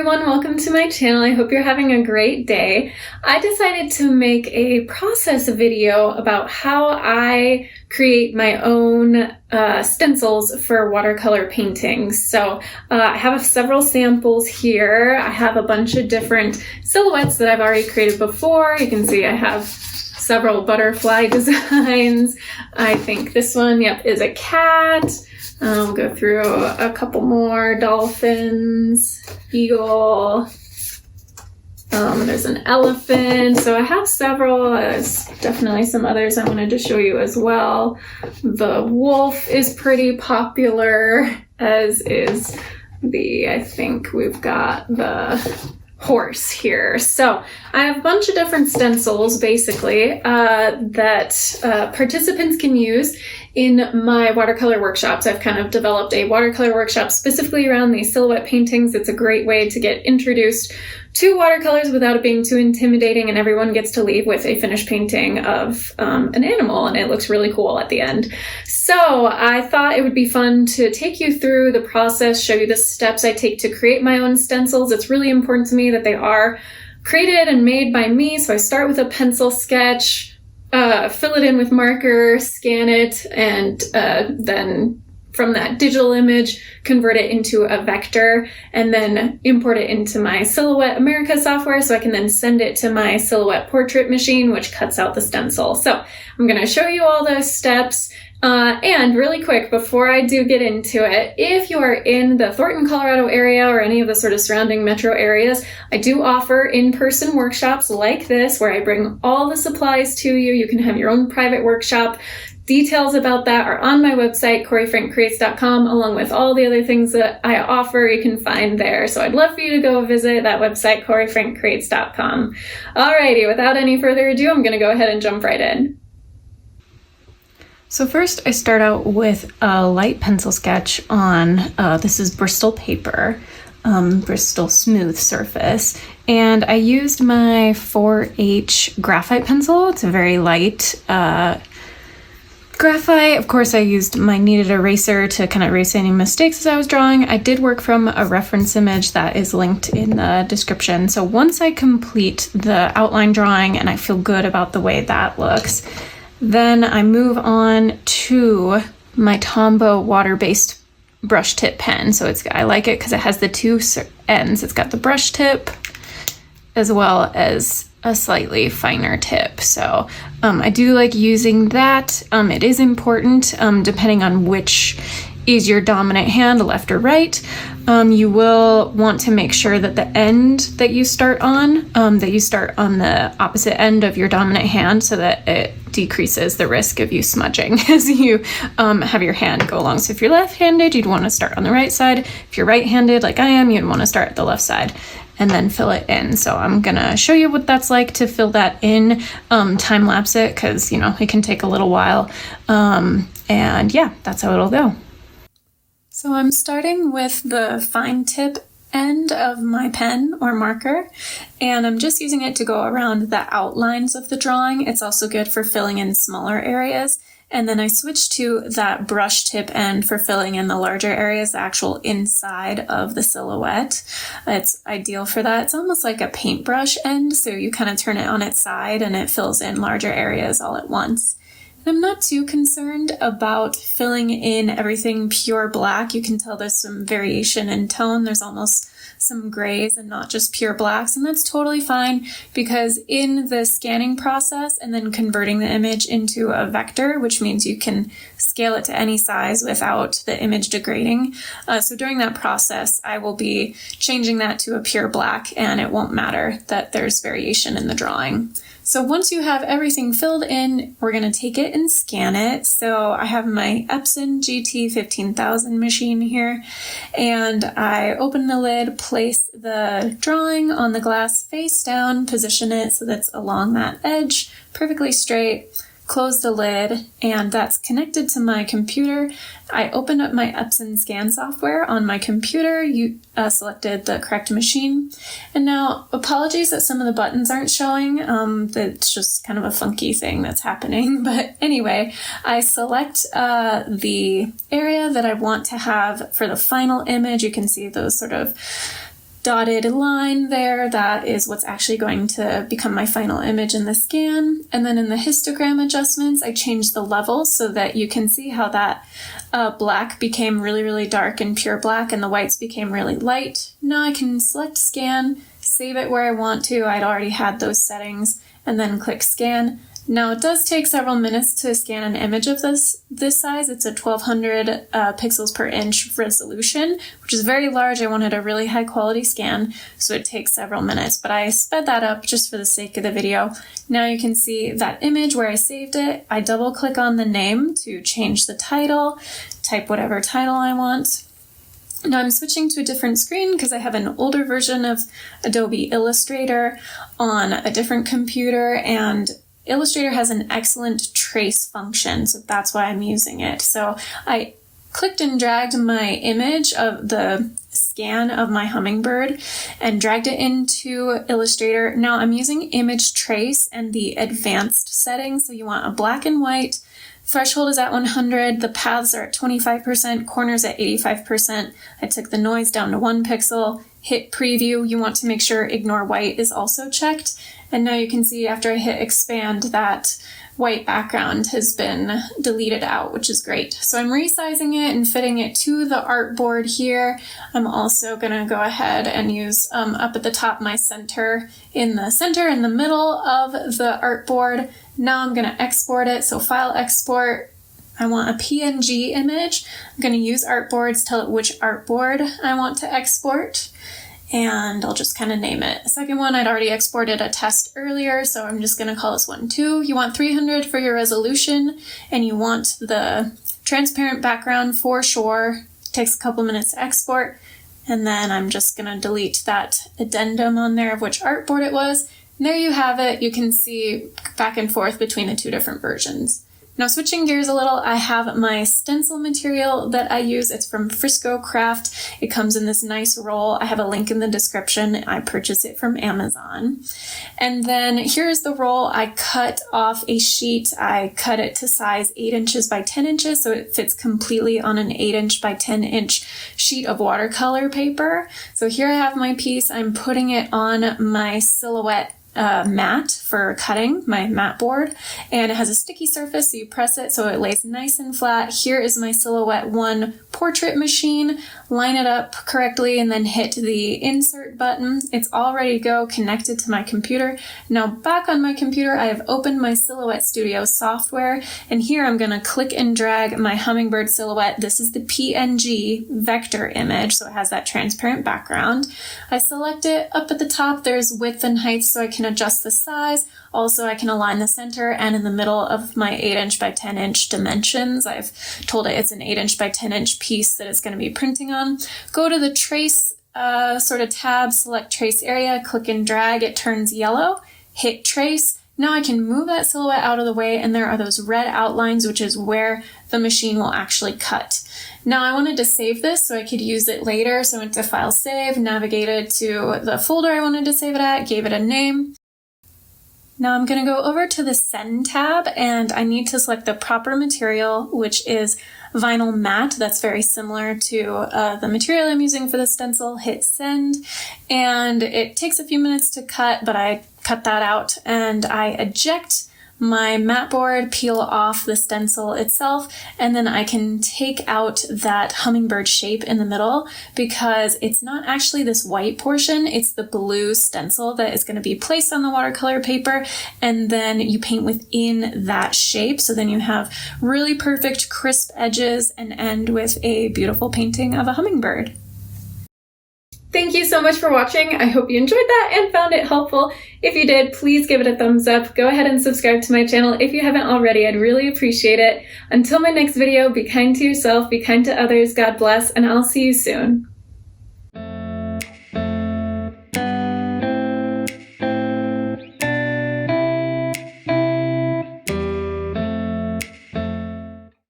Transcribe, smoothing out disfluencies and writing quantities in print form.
everyone, welcome to my channel. I hope you're having a great day. I decided to make a process video about how I create my own stencils for watercolor paintings. So I have several samples here. I have a bunch of different silhouettes that I've already created before. You can see I have several butterfly designs. I think this one, is a cat. We'll go through a couple more. Dolphins, eagle, there's an elephant. So I have several. There's definitely some others I wanted to show you as well. The wolf is pretty popular, as is I think we've got the horse here. So I have a bunch of different stencils basically that participants can use in my watercolor workshops. I've kind of developed a watercolor workshop specifically around these silhouette paintings. It's a great way to get introduced to watercolors without it being too intimidating, and everyone gets to leave with a finished painting of an animal, and it looks really cool at the end. So I thought it would be fun to take you through the process, show you the steps I take to create my own stencils. It's really important to me that they are created and made by me. So I start with a pencil sketch, fill it in with marker, scan it, and then from that digital image, convert it into a vector, and then import it into my Silhouette America software so I can then send it to my Silhouette portrait machine, which cuts out the stencil. So I'm going to show you all those steps. And really quick, before I do get into it, if you are in the Thornton, Colorado area or any of the sort of surrounding metro areas, I do offer in-person workshops like this where I bring all the supplies to you. You can have your own private workshop. Details about that are on my website, CoreyFrankCreates.com, along with all the other things that I offer you can find there. So I'd love for you to go visit that website, CoreyFrankCreates.com. Alrighty, without any further ado, I'm going to go ahead and jump right in. So first I start out with a light pencil sketch on, this is Bristol paper, Bristol smooth surface. And I used my 4H graphite pencil. It's a very light graphite. Of course, I used my kneaded eraser to kind of erase any mistakes as I was drawing. I did work from a reference image that is linked in the description. So once I complete the outline drawing and I feel good about the way that looks, then I move on to my Tombow water-based brush tip pen. So I like it because it has the two ends. It's got the brush tip as well as a slightly finer tip. So I do like using that. It is important depending on which is your dominant hand, left or right. You will want to make sure that the end that you start on the opposite end of your dominant hand so that it decreases the risk of you smudging as you have your hand go along. So if you're left-handed, you'd want to start on the right side. If you're right-handed like I am, you'd want to start at the left side and then fill it in. So I'm gonna show you what that's like to fill that in, time lapse it, because it can take a little while. And yeah, that's how it'll go. So I'm starting with the fine tip end of my pen or marker, and I'm just using it to go around the outlines of the drawing. It's also good for filling in smaller areas. And then I switched to that brush tip end for filling in the larger areas, the actual inside of the silhouette. It's ideal for that. It's almost like a paintbrush end, so you kind of turn it on its side and it fills in larger areas all at once. I'm not too concerned about filling in everything pure black. You can tell there's some variation in tone. There's almost some grays and not just pure blacks, and that's totally fine because in the scanning process and then converting the image into a vector, which means you can scale it to any size without the image degrading. So during that process, I will be changing that to a pure black, and it won't matter that there's variation in the drawing. So once you have everything filled in, we're going to take it and scan it. So I have my Epson GT 15000 machine here, and I open the lid, place the drawing on the glass face down, position it so that's along that edge, perfectly straight, close the lid, and that's connected to my computer. I opened up my Epson scan software on my computer, selected the correct machine, and now apologies that some of the buttons aren't showing. That's just kind of a funky thing that's happening, but anyway, I select the area that I want to have for the final image. You can see those sort of dotted line there, that is what's actually going to become my final image in the scan. And then in the histogram adjustments, I changed the level so that you can see how that black became really, really dark and pure black, and the whites became really light. Now I can select scan, save it where I want to. I'd already had those settings, and then click scan. Now it does take several minutes to scan an image of this size. It's a 1200 pixels per inch resolution, which is very large. I wanted a really high quality scan, so it takes several minutes, but I sped that up just for the sake of the video. Now you can see that image where I saved it. I double click on the name to change the title, type whatever title I want. Now I'm switching to a different screen because I have an older version of Adobe Illustrator on a different computer, and Illustrator has an excellent trace function, so that's why I'm using it. So I clicked and dragged my image of the scan of my hummingbird and dragged it into Illustrator. Now I'm using image trace and the advanced settings, so you want a black and white. Threshold is at 100, the paths are at 25%, corners at 85%. I took the noise down to 1 pixel, hit preview. You want to make sure ignore white is also checked. And now you can see after I hit expand that white background has been deleted out, which is great. So I'm resizing it and fitting it to the artboard here. I'm also gonna go ahead and use up at the top my center in the middle of the artboard. Now I'm gonna export it. So file export. I want a PNG image. I'm gonna use artboards, tell it which artboard I want to export, and I'll just kind of name it. The second one, I'd already exported a test earlier, so I'm just gonna call this one 2. You want 300 for your resolution, and you want the transparent background for sure. It takes a couple minutes to export, and then I'm just gonna delete that addendum on there of which artboard it was. And there you have it. You can see back and forth between the 2 different versions. Now switching gears a little, I have my stencil material that I use. It's from Frisco Craft. It comes in this nice roll. I have a link in the description. I purchased it from Amazon. And then here's the roll. I cut off a sheet. I cut it to size 8 inches by 10 inches, so it fits completely on an 8 inch by 10 inch sheet of watercolor paper. So here I have my piece. I'm putting it on my silhouette mat for cutting, my mat board, and it has a sticky surface, so you press it so it lays nice and flat. Here is my Silhouette 1 portrait machine. Line it up correctly and then hit the insert button. It's all ready to go, connected to my computer. Now back on my computer, I have opened my Silhouette Studio software, and here I'm going to click and drag my hummingbird silhouette. This is the PNG vector image, so it has that transparent background. I select it. Up at the top there's width and height, so I can adjust the size. Also, I can align the center, and in the middle of my 8 inch by 10 inch dimensions, I've told it it's an 8 inch by 10 inch piece that it's going to be printing on. Go to the trace sort of tab, select trace area, click and drag, it turns yellow, hit trace. Now I can move that silhouette out of the way, and there are those red outlines, which is where the machine will actually cut. Now I wanted to save this so I could use it later, so I went to File Save, navigated to the folder I wanted to save it at, gave it a name. Now I'm going to go over to the Send tab, and I need to select the proper material, which is vinyl matte. That's very similar to the material I'm using for the stencil. Hit Send, and it takes a few minutes to cut, but I cut that out, and I eject my mat board, peel off the stencil itself, and then I can take out that hummingbird shape in the middle because it's not actually this white portion, it's the blue stencil that is going to be placed on the watercolor paper, and then you paint within that shape, so then you have really perfect crisp edges and end with a beautiful painting of a hummingbird. Thank you so much for watching. I hope you enjoyed that and found it helpful. If you did, please give it a thumbs up. Go ahead and subscribe to my channel if you haven't already. I'd really appreciate it. Until my next video, be kind to yourself, be kind to others, God bless, and I'll see you soon.